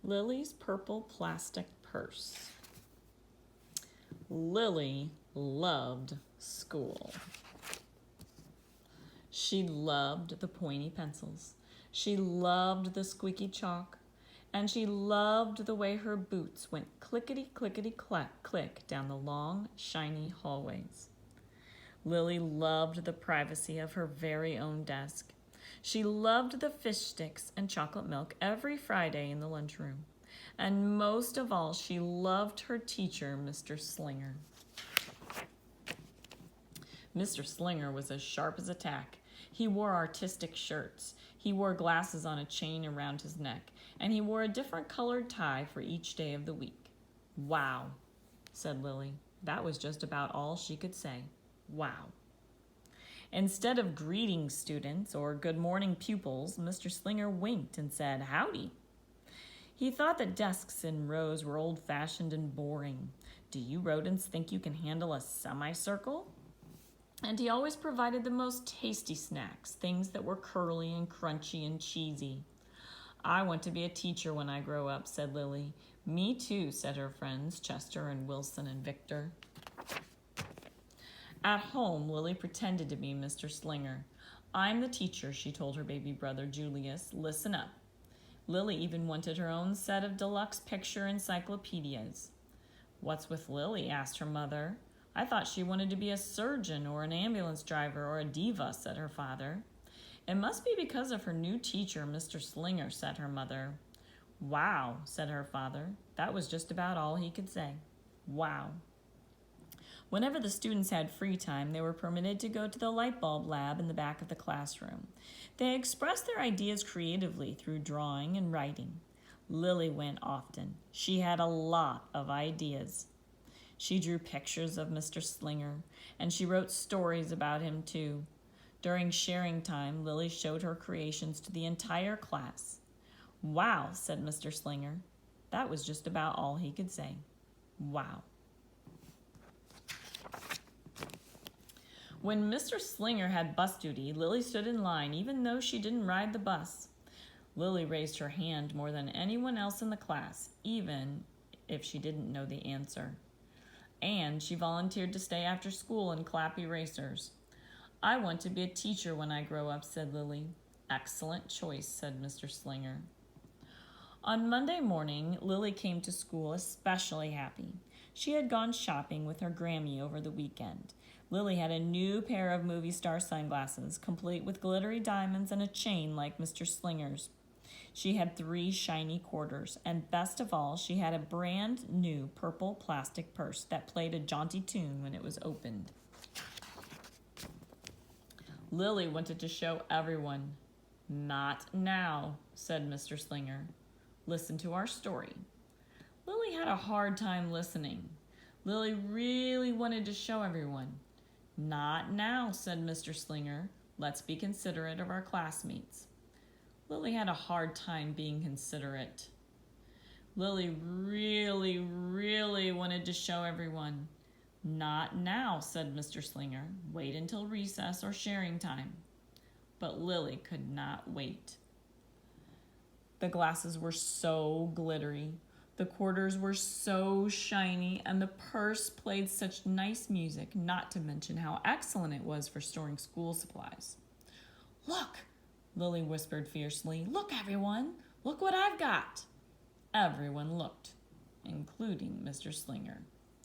Lily's purple plastic purse. Lily loved school. She loved the pointy pencils. She loved the squeaky chalk. And she loved the way her boots went clickety-clickety-clack-click down the long, shiny hallways. Lily loved the privacy of her very own desk. She loved the fish sticks and chocolate milk every Friday in the lunchroom. And most of all, she loved her teacher, Mr. Slinger. Mr. Slinger was as sharp as a tack. He wore artistic shirts. He wore glasses on a chain around his neck, and he wore a different colored tie for each day of the week. Wow, said Lily. That was just about all she could say. Wow. Instead of greeting students or good morning pupils, Mr. Slinger winked and said, "Howdy." He thought that desks in rows were old-fashioned and boring. Do you rodents think you can handle a semicircle? And he always provided the most tasty snacks, things that were curly and crunchy and cheesy. "I want to be a teacher when I grow up," said Lily. "Me too," said her friends, Chester and Wilson and Victor. At home, Lily pretended to be Mr. Slinger. "I'm the teacher," she told her baby brother Julius. "Listen up." Lily even wanted her own set of deluxe picture encyclopedias. "What's with Lily?" asked her mother. "I thought she wanted to be a surgeon or an ambulance driver or a diva," said her father. "It must be because of her new teacher, Mr. Slinger," said her mother. "Wow," said her father. That was just about all he could say. Wow. Whenever the students had free time, they were permitted to go to the light bulb lab in the back of the classroom. They expressed their ideas creatively through drawing and writing. Lily went often. She had a lot of ideas. She drew pictures of Mr. Slinger, and she wrote stories about him too. During sharing time, Lily showed her creations to the entire class. "Wow," said Mr. Slinger. That was just about all he could say. Wow. When Mr. Slinger had bus duty, Lily stood in line even though she didn't ride the bus. Lily raised her hand more than anyone else in the class, even if she didn't know the answer. And she volunteered to stay after school and clap erasers. "I want to be a teacher when I grow up," said Lily. "Excellent choice," said Mr. Slinger. On Monday morning, Lily came to school especially happy. She had gone shopping with her Grammy over the weekend. Lily had a new pair of movie star sunglasses, complete with glittery diamonds and a chain like Mr. Slinger's. She had 3 shiny quarters, and best of all, she had a brand new purple plastic purse that played a jaunty tune when it was opened. Lily wanted to show everyone. "Not now," said Mr. Slinger. "Listen to our story." Lily had a hard time listening. Lily really wanted to show everyone. "Not now," said Mr. Slinger. "Let's be considerate of our classmates." Lily had a hard time being considerate. Lily really wanted to show everyone. "Not now," said Mr. Slinger. "Wait until recess or sharing time." But Lily could not wait. The glasses were so glittery. The quarters were so shiny, and the purse played such nice music, not to mention how excellent it was for storing school supplies. "Look," Lily whispered fiercely. "Look, everyone. Look what I've got." Everyone looked, including Mr. Slinger.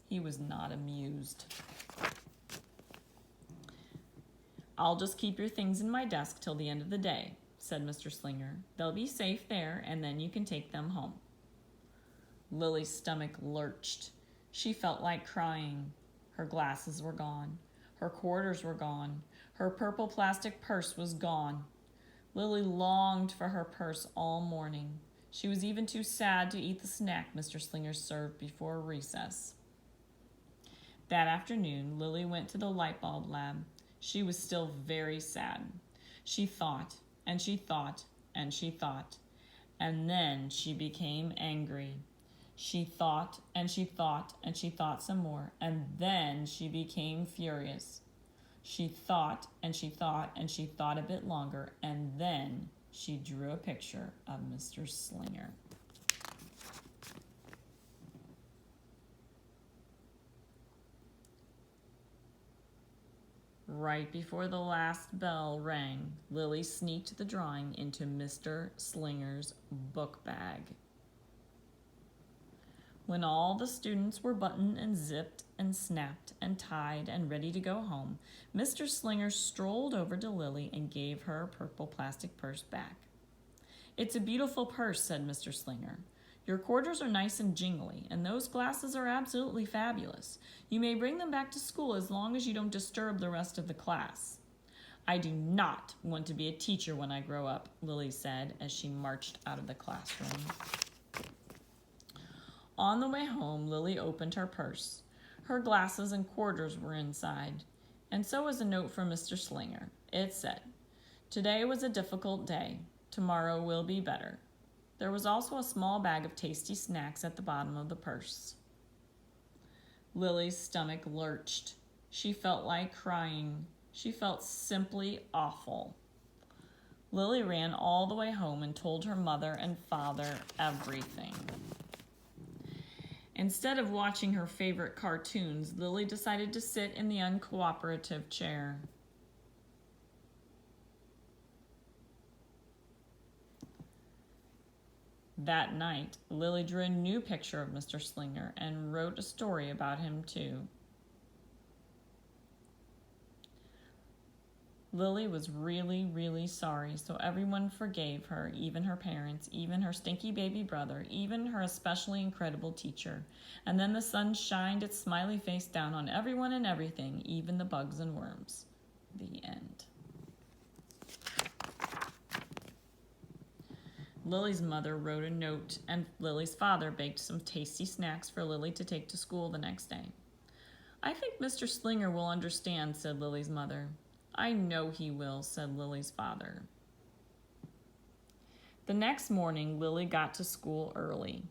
He was not amused. "I'll just keep your things in my desk till the end of the day," said Mr. Slinger. "They'll be safe there, and then you can take them home." Lily's stomach lurched. She felt like crying. Her glasses were gone. Her quarters were gone. Her purple plastic purse was gone. Lily longed for her purse all morning. She was even too sad to eat the snack Mr. Slinger served before recess. That afternoon, Lily went to the light bulb lab. She was still very sad. She thought, and she thought, and she thought, and then she became angry. She thought, and she thought, and she thought some more, and then she became furious. She thought, and she thought, and she thought a bit longer, and then she drew a picture of Mr. Slinger. Right before the last bell rang, Lily sneaked the drawing into Mr. Slinger's book bag. When all the students were buttoned and zipped and snapped and tied and ready to go home, Mr. Slinger strolled over to Lily and gave her a purple plastic purse back. "It's a beautiful purse," said Mr. Slinger. "Your quarters are nice and jingly, and those glasses are absolutely fabulous. You may bring them back to school as long as you don't disturb the rest of the class." "I do not want to be a teacher when I grow up," Lily said as she marched out of the classroom. On the way home, Lily opened her purse. Her glasses and quarters were inside, and so was a note from Mr. Slinger. It said, "Today was a difficult day. Tomorrow will be better." There was also a small bag of tasty snacks at the bottom of the purse. Lily's stomach lurched. She felt like crying. She felt simply awful. Lily ran all the way home and told her mother and father everything. Instead of watching her favorite cartoons, Lily decided to sit in the uncooperative chair. That night, Lily drew a new picture of Mr. Slinger and wrote a story about him, too. Lily was really, really sorry, so everyone forgave her, even her parents, even her stinky baby brother, even her especially incredible teacher. And then the sun shined its smiley face down on everyone and everything, even the bugs and worms. The end. Lily's mother wrote a note, and Lily's father baked some tasty snacks for Lily to take to school the next day. "I think Mr. Slinger will understand," said Lily's mother. "I know he will," said Lily's father. The next morning, Lily got to school early.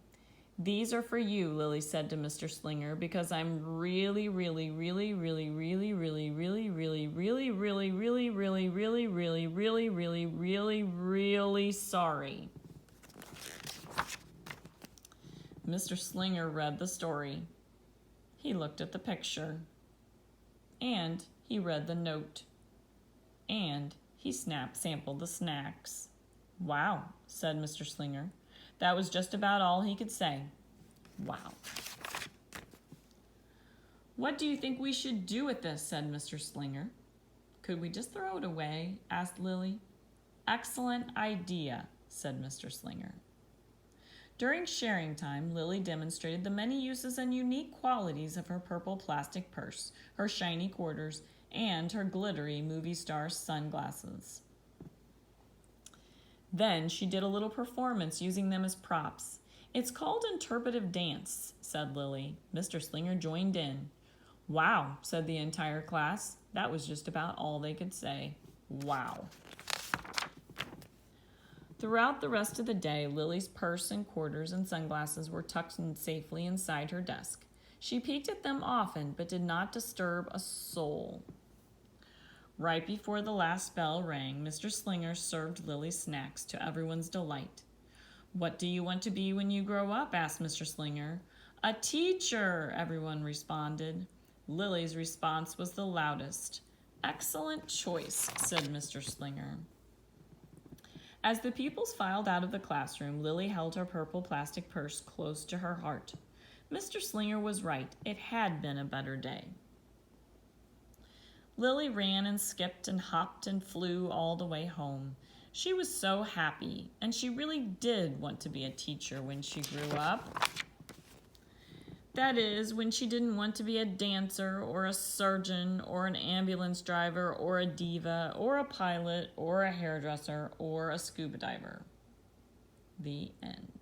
"These are for you," Lily said to Mr. Slinger, "because I'm really, really, really, really, really, really, really, really, really, really, really, really, really, really, really, really, really, really sorry." Mr. Slinger read the story. He looked at the picture. And he read the note. And he sampled the snacks. "Wow," said Mr. Slinger. That was just about all he could say. Wow. "What do you think we should do with this?" said Mr. Slinger. "Could we just throw it away?" asked Lily. "Excellent idea," said Mr. Slinger. During sharing time, Lily demonstrated the many uses and unique qualities of her purple plastic purse, her shiny quarters, and her glittery movie star sunglasses. Then she did a little performance using them as props. "It's called interpretive dance," said Lily. Mr. Slinger joined in. "Wow," said the entire class. That was just about all they could say. Wow. Throughout the rest of the day, Lily's purse and quarters and sunglasses were tucked in safely inside her desk. She peeked at them often, but did not disturb a soul. Right before the last bell rang, Mr. Slinger served Lily snacks to everyone's delight. "What do you want to be when you grow up?" asked Mr. Slinger. "A teacher," everyone responded. Lily's response was the loudest. "Excellent choice," said Mr. Slinger. As the pupils filed out of the classroom, Lily held her purple plastic purse close to her heart. Mr. Slinger was right. It had been a better day. Lily ran and skipped and hopped and flew all the way home. She was so happy, and she really did want to be a teacher when she grew up. That is, when she didn't want to be a dancer or a surgeon or an ambulance driver or a diva or a pilot or a hairdresser or a scuba diver. The end.